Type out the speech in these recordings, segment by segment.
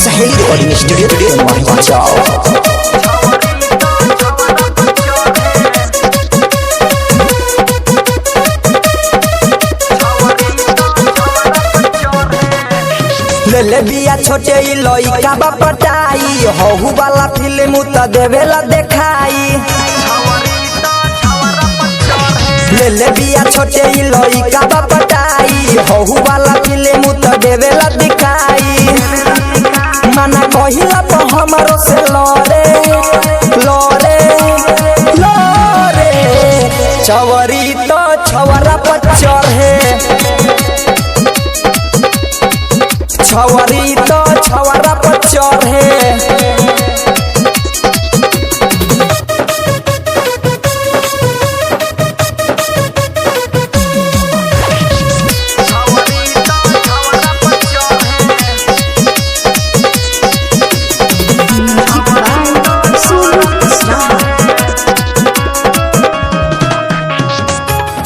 सहेली recording studio जाओ। ले बिया छोटे लइका बा पटाई हहु वाला फिल्म त देवेला देखाई। ले बिया छोटे लइका बा पटाई हहु वाला फिल्म त देवेला दिखाई। माना कहिला तो हमारो से लड़े लड़े लड़े छवरी तो छवरा पर चढ़े छवरी तो छवरा पर चढ़े।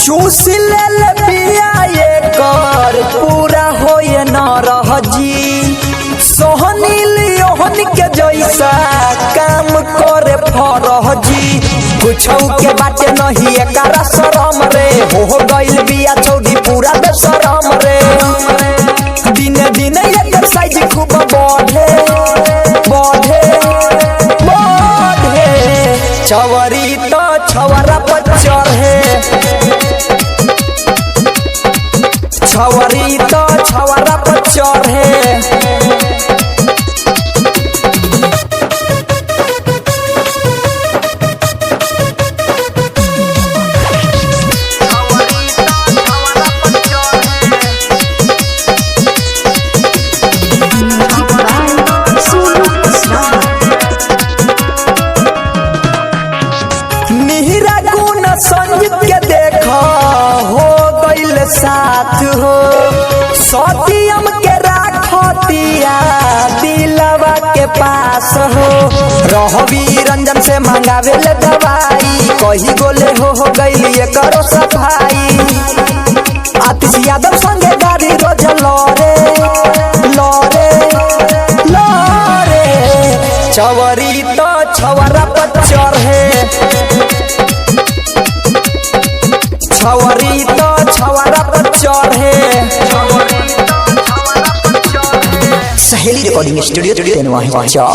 चूस ले पिया ये कर पूरा होए न रह जी सोहनी लियोहन के जैसा काम करे फरह जी। कुछ के बाटे नहीं एकरा शरम रे हो गइल बिया चौड़ी पूरा बेशरम रे। दिने दिने एकर साइज खूब बढ़े बढ़े बढ़े छवरी तो छवरा पर चढ़े छवरी तो छवरा पर चढ़े। मिहिरा गुण संगीत के देखो हो गइल साथ हो सतियम के राखतिया दिलवा के पास हो। रहबी रंजन से मंगावे ले दवाई कही गोले हो गइल ये करो सफाई। आतिश यादव संगे गाड़ी रोज लड़े लड़े लड़े छवरी तो छवरा पर चढ़े छवरी तो छवरा पर चढ़े। सहेली रिकॉर्डिंग स्टूडियो जाओ।